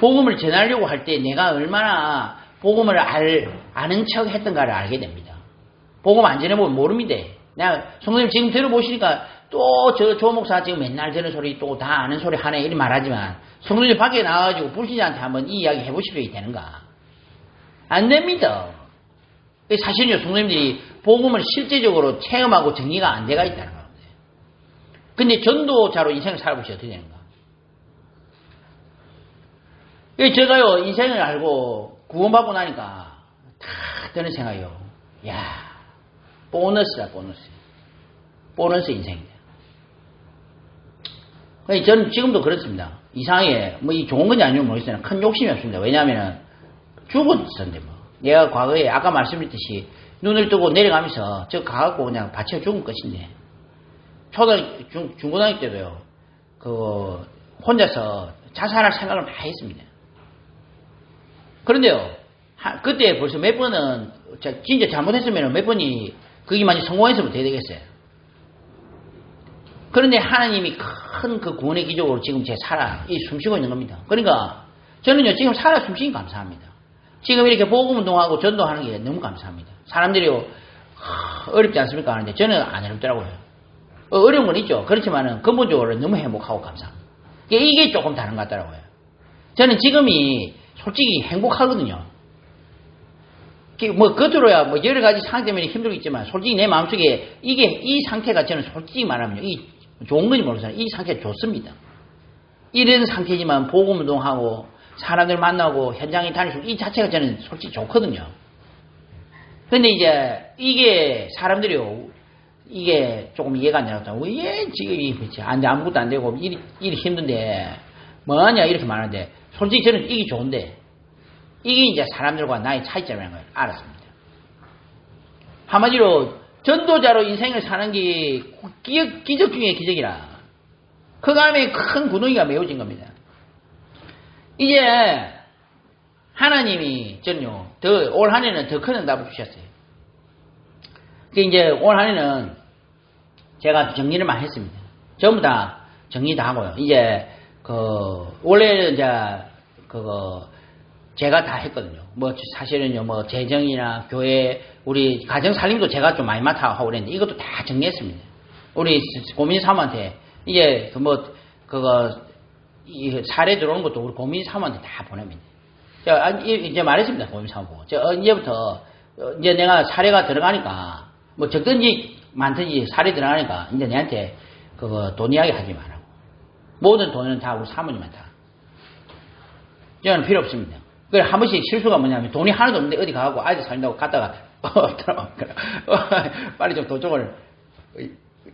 Speaker 1: 복음을 전하려고 할 때 내가 얼마나 복음을 아는 척 했던가를 알게 됩니다. 복음 안 전해보면 모릅니다. 내가 성도님 지금 들어보시니까 또 조 목사 지금 맨날 저런 소리 또 다 아는 소리 하네 이렇게 말하지만 성도님 밖에 나와가지고 불신자한테 한번 이 이야기 해보시면 되는가? 안 됩니다. 사실은요, 성도님들이 복음을 실제적으로 체험하고 정리가 안 돼가 있다는 겁니다. 근데 전도자로 인생을 살아보시면 어떻게 되는가? 제가요, 인생을 알고 구원받고 나니까 다 드는 생각이요. 야, 보너스다, 보너스. 보너스 인생이다. 저는 지금도 그렇습니다. 이상하게, 이 좋은 건지 아니면 모르겠으나 큰 욕심이 없습니다. 왜냐하면 죽었었는데 내가 과거에 아까 말씀드렸듯이 눈을 뜨고 내려가면서 저 가갖고 그냥 받쳐 죽은 것인데 중고등학교 때도요, 혼자서 자살할 생각을 많이 했습니다. 그런데요, 그때 벌써 몇 번은, 진짜 잘못했으면 몇 번이, 그게 만약 성공했으면 어떻게 되겠어요? 그런데 하나님이 큰 그 구원의 기적으로 지금 제 살아, 숨쉬고 있는 겁니다. 그러니까, 저는요, 지금 살아 숨쉬기 감사합니다. 지금 이렇게 복음 운동하고 전도하는 게 너무 감사합니다. 사람들이요, 어렵지 않습니까? 하는데 저는 안 어렵더라고요. 어려운 건 있죠. 그렇지만은 근본적으로 너무 행복하고 감사합니다. 이게 조금 다른 것 같더라고요. 저는 지금이 솔직히 행복하거든요. 뭐 겉으로야 뭐 여러 가지 상황 때문에 힘들겠지만 솔직히 내 마음속에 이 상태가 저는 솔직히 말하면 이 좋은 건지 모르겠어요. 이 상태가 좋습니다. 이런 상태지만 복음 운동하고 사람들 만나고 현장에 다니고 이 자체가 저는 솔직히 좋거든요. 근데 이제 이게 사람들이요, 이게 조금 이해가 안 되겠다. 왜 지금 아무것도 안 되고 일이 힘든데 뭐하냐 이렇게 말하는데 솔직히 저는 이게 좋은데 이게 이제 사람들과 나의 차이점이라는 걸 알았습니다. 한마디로 전도자로 인생을 사는 게 기적 중의 기적이라 그 다음에 큰 구덩이가 메워진 겁니다. 이제 하나님이 저는요 올 한 해는 더 큰 응답을 주셨어요. 이제 올 한 해는 제가 정리를 많이 했습니다. 전부 다 정리 다 하고요. 이제 원래는 이제 제가 다 했거든요. 뭐 사실은요 뭐 재정이나 교회 우리 가정 살림도 제가 좀 많이 맡아 하고 그랬는데 이것도 다 정리했습니다. 우리 고민 사모한테 이제 이 사례 들어오는 것도 우리 고민 사모한테 다 보냅니다. 이제 말했습니다. 고민 사모 보고. 이제부터 이제 내가 사례가 들어가니까 뭐 적든지 많든지 사례 들어가니까 이제 내한테 돈 이야기 하지 말라고. 모든 돈은 다 우리 사모님한테 다. 저는 필요 없습니다. 그래 한 번씩 실수가 뭐냐면 돈이 하나도 없는데 어디 가고 아이들 살린다고 갔다가 빨리 좀 도쪽을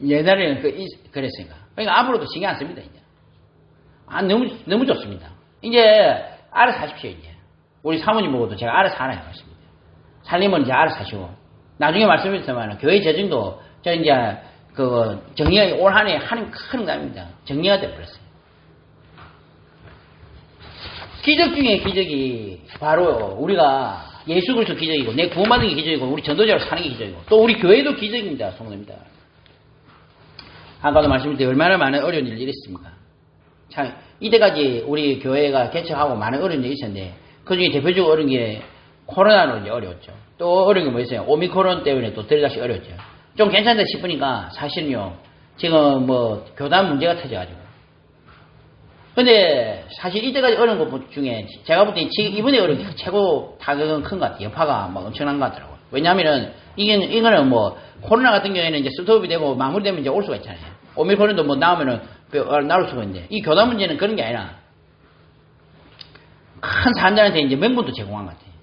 Speaker 1: 옛날에는 그랬으니까. 그러니까 앞으로도 신경 안 씁니다 이제. 너무 좋습니다. 이제 알아서 하십시오 이제. 우리 사모님 보고도 제가 알아서 하라 해봤습니다. 살림은 이제 알아서 하시고 나중에 말씀드렸지만 교회 재정도 저 이제 정리가 올 한 해 하는 큰 응답입니다. 정리가 돼버렸어요. 기적 중에 기적이 바로 우리가 예수 그리스도 기적이고 내 구원받는 게 기적이고 우리 전도자로 사는 게 기적이고 또 우리 교회도 기적입니다. 성도입니다. 아까도 말씀드렸듯이 얼마나 많은 어려운 일이 있었습니까? 참 이때까지 우리 교회가 개척하고 많은 어려운 일이 있었는데 그중에 대표적으로 어려운 게 코로나로 이제 어려웠죠. 또 어려운 게 뭐 있어요? 오미크론 때문에 또 들다시 어려웠죠. 좀 괜찮다 싶으니까 사실은요 지금 뭐 교단 문제가 터져가지고 근데 사실 이때까지 어려운 것 중에 제가 볼 때 이번에 어려운 게 최고 타격은 큰 것 같아요. 여파가 막 엄청난 것 같더라고요. 왜냐하면은 이거는 뭐 코로나 같은 경우에는 이제 스톱이 되고 마무리되면 이제 올 수가 있잖아요. 오미크론도 뭐 나오면은 나올 수가 있는데 이 교단 문제는 그런 게 아니라 큰 사람들한테 이제 명분도 제공한 것 같아요.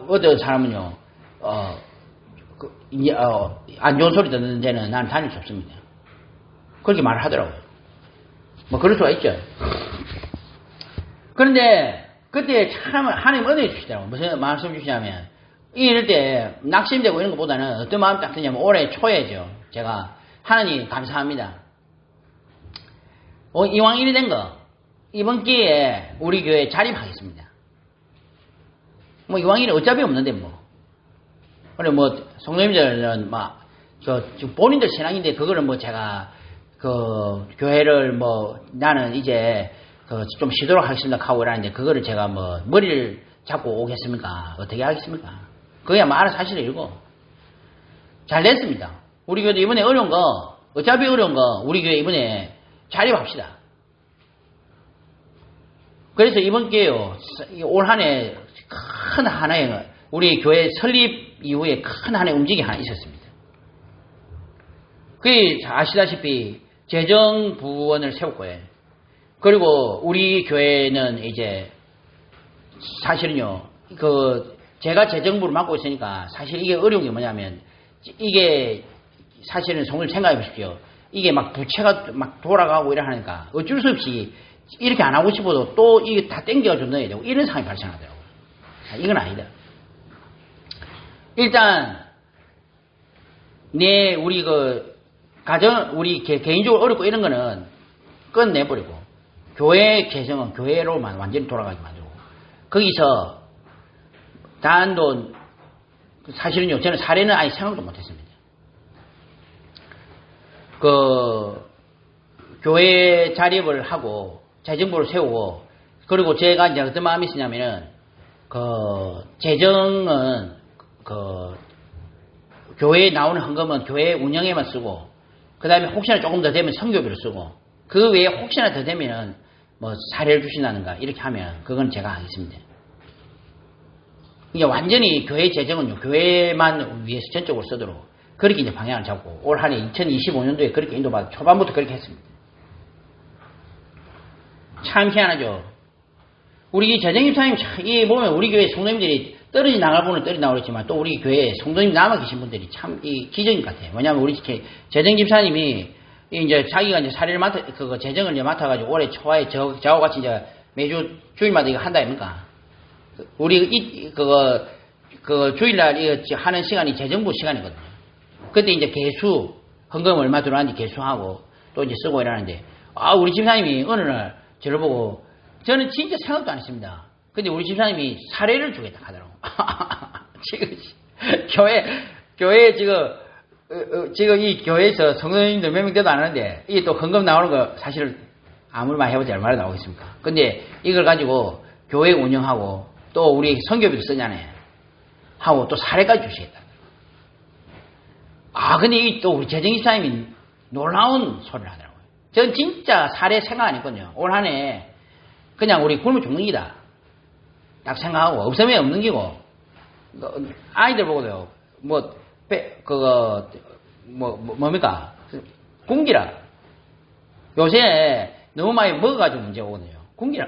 Speaker 1: 어떤 사람은요 안 좋은 소리 듣는 데는 난 다닐 수 없습니다. 그렇게 말을 하더라고요. 뭐 그럴 수가 있죠. 그런데 그때 참 하나님 은혜 주시더라고요. 무슨 말씀 주시냐면 이럴 때 낙심되고 이런 것보다는 어떤 마음이 딱 드냐면 올해 초에죠. 제가 하나님 감사합니다. 이왕 일이 된 거 이번 기회에 우리 교회에 자립하겠습니다. 뭐 이왕 일이 어차피 없는데 뭐 그래 뭐 성도님들은 본인들 신앙인데 그거를 뭐 제가 교회를 뭐 나는 이제 좀 쉬도록 하겠습니다 하고 이러는데 그거를 제가 뭐 머리를 잡고 오겠습니까? 어떻게 하겠습니까? 그거야 뭐 알아서 하시라 이러고 잘 됐습니다. 우리 교회도 이번에 어려운 거 어차피 어려운 거 우리 교회 이번에 자립합시다. 그래서 이번 기회요 올 한 해 큰 하나의 우리 교회 설립 이후에 큰 하나의 움직임이 하나 있었습니다. 그게 아시다시피 재정부원을 세울 거예요. 그리고 우리 교회는 이제 사실은요 제가 재정부를 맡고 있으니까 사실 이게 어려운 게 뭐냐면 이게 사실은 성도님 생각해 보십시오. 이게 막 부채가 막 돌아가고 이러니까 어쩔 수 없이 이렇게 안 하고 싶어도 또 이게 다 땡겨가지고 넣어야 되고 이런 상황이 발생하더라고요. 이건 아니다. 일단 우리 가정 우리 개인적으로 어렵고 이런 거는 끝내버리고 교회 개정은 교회로만 완전히 돌아가게 만들고, 거기서 단도, 사실은요, 저는 사례는 아예 생각도 못했습니다. 교회 자립을 하고, 재정부를 세우고, 그리고 제가 이제 어떤 마음이 있었냐면은, 재정은, 교회에 나오는 헌금은 교회 운영에만 쓰고, 그 다음에 혹시나 조금 더 되면 선교비로 쓰고, 그 외에 혹시나 더 되면은, 사례를 주신다는가, 이렇게 하면, 그건 제가 하겠습니다. 이게 완전히 교회 재정은요, 교회만 위해서 전적으로 쓰도록, 그렇게 이제 방향을 잡고, 올 한 해 2025년도에 그렇게 인도받아, 초반부터 그렇게 했습니다. 참 희한하죠. 우리 재정입사님, 이 보면 우리 교회 성도님들이 떨어지 나갈 분은 떨어지 나오겠지만, 또 우리 교회에 성도님 남아 계신 분들이 참 이 기적인 것 같아요. 왜냐하면 우리 재정집사님이 이제 자기가 이제 사례를 재정을 이제 맡아가지고 올해 초하에 저하고 같이 이제 매주 주일마다 이거 한다 아닙니까? 우리 주일날 이거 하는 시간이 재정부 시간이거든요. 그때 이제 헌금 얼마 들어왔는지 개수하고 또 이제 쓰고 이러는데, 우리 집사님이 어느 날 저를 보고, 저는 진짜 생각도 안 했습니다. 근데 우리 집사님이 사례를 주겠다 하더라고. 지금 교회 지금 이 교회에서 성도님들 몇 명 돼도 안 하는데, 이게 또 헌금 나오는 거 사실 아무리 많이 해보자 얼마나 나오겠습니까? 근데 이걸 가지고 교회 운영하고 또 우리 선교비도 쓰잖아요. 하고 또 사례까지 주시겠다. 근데 또 우리 재정입사님이 놀라운 소리를 하더라고요. 전 진짜 사례 생각 안 했거든요. 올 한 해 그냥 우리 굶어 죽는 기다 딱 생각하고, 없으면 없는 기고, 아이들 보고도요, 뭡니까? 굶기라. 요새 너무 많이 먹어가지고 문제 오거든요. 굶기라.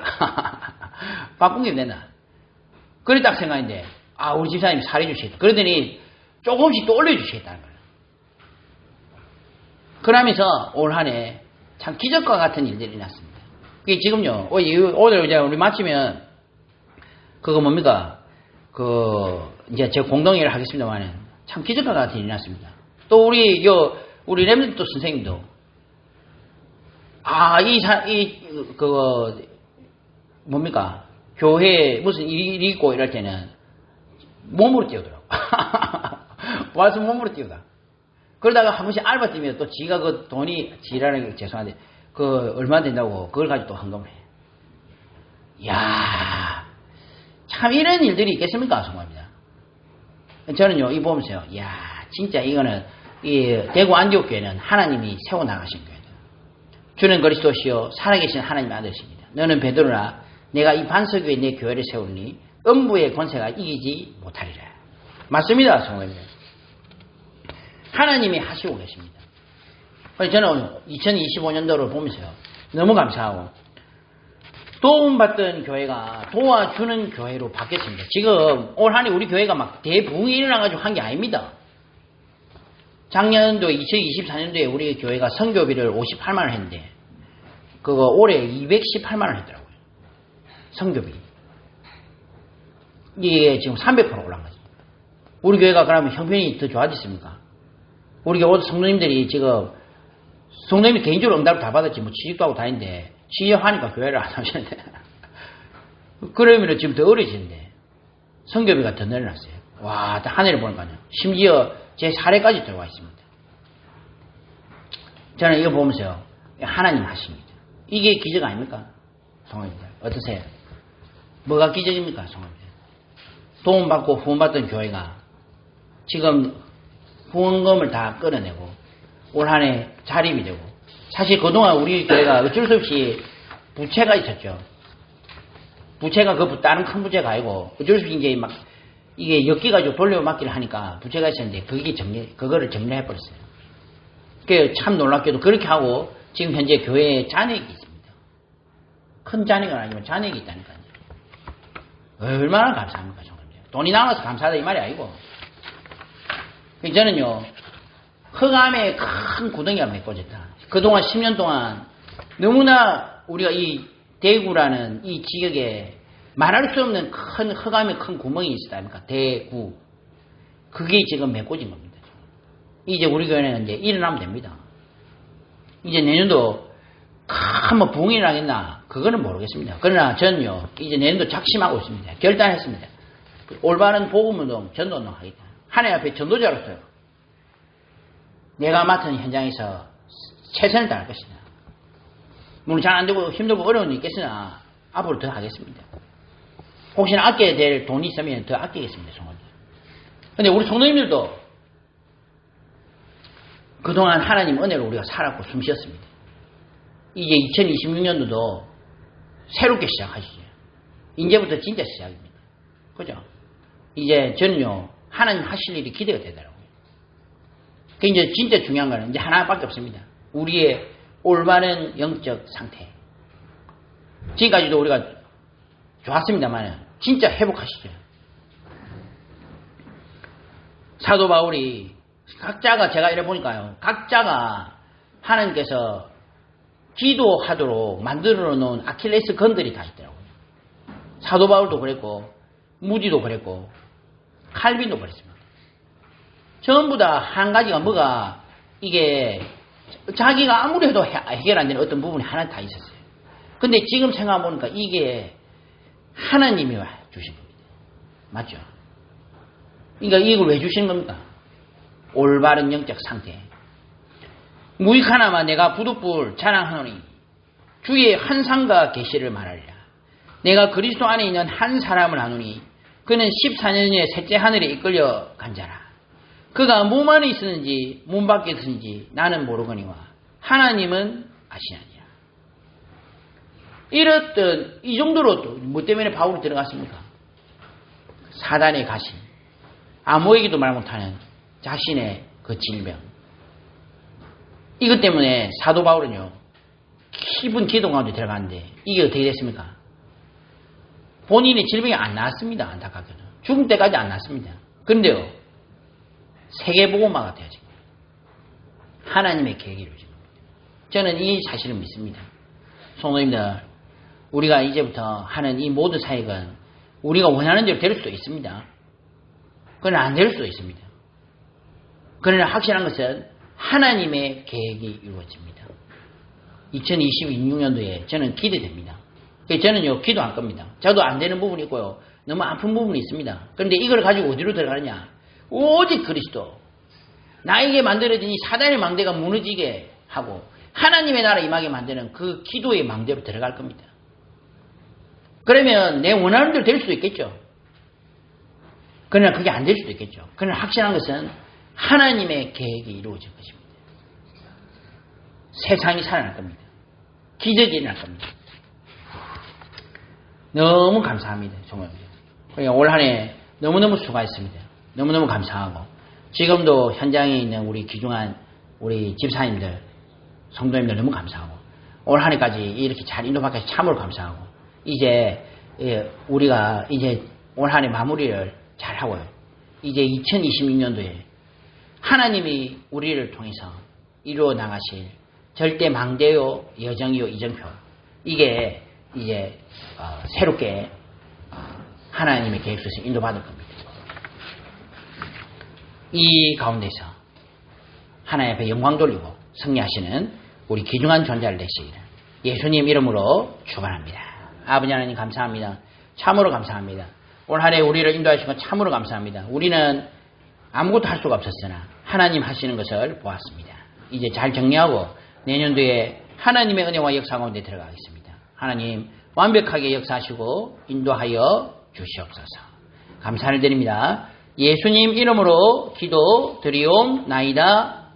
Speaker 1: 밥 굶기면 된다. 그래 딱 생각했는데, 우리 집사님이 사례 주시겠다. 그러더니 조금씩 또 올려주시겠다는 거예요. 그러면서 올 한 해 참 기적과 같은 일들이 일어났습니다. 그게 지금요, 오늘 이제 우리 마치면, 뭡니까? 이제 제 공동회의를 하겠습니다만, 참 기적과 같은 일이 일어났습니다. 또 우리 렘넌트 선생님도, 뭡니까? 교회에 무슨 일이 있고 이럴 때는 몸으로 뛰어더라고. 와서 몸으로 뛰어다. 그러다가 한 번씩 알바 뛰면 또 지가 돈이, 지라는 게 죄송한데, 얼마 된다고 그걸 가지고 또 헌금을 해. 이야, 참 이런 일들이 있겠습니까? 정말입니다. 저는요, 이 보면서요, 이야, 진짜 이거는, 이 대구 안디옥 교회는 하나님이 세워나가신 교회다. 주는 그리스도시요 살아계신 하나님의 아들이십니다. 너는 베드로라, 내가 이 반석위에 내 교회를 세우니 음부의 권세가 이기지 못하리라. 맞습니다. 정말입니다. 하나님이 하시고 계십니다. 저는 2025년도를 보면서요, 너무 감사하고, 도움받던 교회가 도와주는 교회로 바뀌었습니다. 지금 올 한 해 우리 교회가 막 대부흥이 일어나가지고 한 게 아닙니다. 작년도 2024년도에 우리 교회가 선교비를 58만 원 했는데, 올해 218만 원 했더라고요. 선교비. 이게 지금 300% 올라간 거죠. 우리 교회가 그러면 형편이 더 좋아졌습니까? 우리 교회 성도님들이 지금, 성도님이 개인적으로 응답을 다 받았지, 취직도 하고 다니는데, 취직하니까 교회를 안 하시는데. 그러면 지금 더 어려지는데, 선교비가 더 늘어났어요. 와, 한 해를 보니까요. 심지어 제 사례까지 들어와 있습니다. 저는 이거 보면서요, 하나님 하십니다. 이게 기적 아닙니까? 성도님들. 어떠세요? 뭐가 기적입니까? 성도님들. 도움받고 후원받던 교회가 지금 후원금을 다 끌어내고 올 한 해 자립이 되고, 사실 그동안 우리 교회가 어쩔 수 없이 부채가 있었죠. 부채가 다른 큰 부채가 아니고 어쩔 수 없이 이제 막 이게 엮여가지고 돌려막기를 하니까 부채가 있었는데 그거를 정리해버렸어요. 그게 참 놀랍게도 그렇게 하고 지금 현재 교회에 잔액이 있습니다. 큰 잔액은 아니지만 잔액이 있다니까요. 얼마나 감사합니까, 정말. 돈이 나와서 감사하다 이 말이 아니고. 저는요, 흑암에 큰 구덩이가 메꿔졌다. 그동안 10년 동안 너무나 우리가 이 대구라는 이 지역에 말할 수 없는 큰 흑암에 큰 구멍이 있었다 아닙니까? 대구. 그게 지금 메꿔진 겁니다. 이제 우리 교회는 이제 일어나면 됩니다. 이제 내년도 한번 부흥이 나겠나? 그거는 모르겠습니다. 그러나 저는요, 이제 내년도 작심하고 있습니다. 결단했습니다. 올바른 복음운동, 전도운동 하겠다. 하나님 앞에 전도자로서요. 내가 맡은 현장에서 최선을 다할 것이다. 물론 잘 안 되고 힘들고 어려운 일이 있겠으나 앞으로 더 하겠습니다. 혹시나 아껴야 될 돈이 있으면 더 아끼겠습니다. 성도님. 근데 우리 성도님들도 그동안 하나님 은혜로 우리가 살았고 숨쉬었습니다. 이제 2026년도도 새롭게 시작하시죠. 이제부터 진짜 시작입니다. 그죠? 이제 저는요, 하나님 하실 일이 기대가 되더라고요. 그 이제 진짜 중요한 거는 이제 하나밖에 없습니다. 우리의 올바른 영적 상태. 지금까지도 우리가 좋았습니다만 진짜 회복하시죠. 사도 바울이 각자가 제가 이래 보니까요. 각자가 하나님께서 기도하도록 만들어 놓은 아킬레스 건들이 다 있더라고요. 사도 바울도 그랬고 무디도 그랬고 칼빈도 그랬습니다. 전부 다 한 가지가 뭐가 이게 자기가 아무리 해도 해결 안 되는 어떤 부분이 하나 다 있었어요. 근데 지금 생각해보니까 이게 하나님이 주신 겁니다. 맞죠? 그러니까 이걸 왜 주시는 겁니까? 올바른 영적 상태. 무익하나마 내가 부득불 자랑하노니 주의 환상과 계시를 말하리라. 내가 그리스도 안에 있는 한 사람을 아노니 그는 14년에 셋째 하늘에 이끌려 간 자라. 그가 몸 안에 있었는지 몸 밖에 있었는지 나는 모르거니와 하나님은 아시나니라. 이렇듯 이 정도로 또 뭐 때문에 바울이 들어갔습니까? 사단의 가시, 아무에게도 말 못하는 자신의 그 질병. 이것 때문에 사도 바울은요, 깊은 기도 가운데 들어갔는데 이게 어떻게 됐습니까? 본인의 질병이 안 나았습니다. 안타깝게도. 죽을 때까지 안 나았습니다. 그런데요, 세계복음화가 되어진 거예요. 하나님의 계획이 이루어진 겁니다. 저는 이 사실을 믿습니다. 성도님들, 우리가 이제부터 하는 이 모든 사역은 우리가 원하는 대로 될 수도 있습니다. 그러나 안 될 수도 있습니다. 그러나 확실한 것은 하나님의 계획이 이루어집니다. 2026년도에 저는 기대됩니다. 저는요, 기도할 겁니다. 저도 안 되는 부분이 있고요. 너무 아픈 부분이 있습니다. 그런데 이걸 가지고 어디로 들어가느냐? 오직 그리스도. 나에게 만들어진 이 사단의 망대가 무너지게 하고 하나님의 나라 임하게 만드는 그 기도의 망대로 들어갈 겁니다. 그러면 내 원하는 대로 될 수도 있겠죠. 그러나 그게 안 될 수도 있겠죠. 그러나 확실한 것은 하나님의 계획이 이루어질 것입니다. 세상이 살아날 겁니다. 기적이 일어날 겁니다. 너무 감사합니다. 정말. 올 한 해 너무너무 수고했습니다. 너무너무 감사하고 지금도 현장에 있는 우리 귀중한 우리 집사님들, 성도님들 너무 감사하고 올 한 해까지 이렇게 잘 인도받게 해서 참으로 감사하고 이제 우리가 이제 올 한 해 마무리를 잘하고요. 이제 2026년도에 하나님이 우리를 통해서 이루어 나가실 절대 망대요, 여정이요, 이정표. 이게 이제 새롭게 하나님의 계획 속에서 인도받을 겁니다. 이 가운데서 하나님 앞에 영광 돌리고 승리하시는 우리 귀중한 존재를 되시기를 예수님 이름으로 축원합니다. 아버지 하나님 감사합니다. 참으로 감사합니다. 올 한 해 우리를 인도하신 건 참으로 감사합니다. 우리는 아무것도 할 수가 없었으나 하나님 하시는 것을 보았습니다. 이제 잘 정리하고 내년도에 하나님의 은혜와 역사 가운데 들어가겠습니다. 하나님 완벽하게 역사하시고 인도하여 주시옵소서. 감사를 드립니다. 예수님 이름으로 기도 드리옵나이다.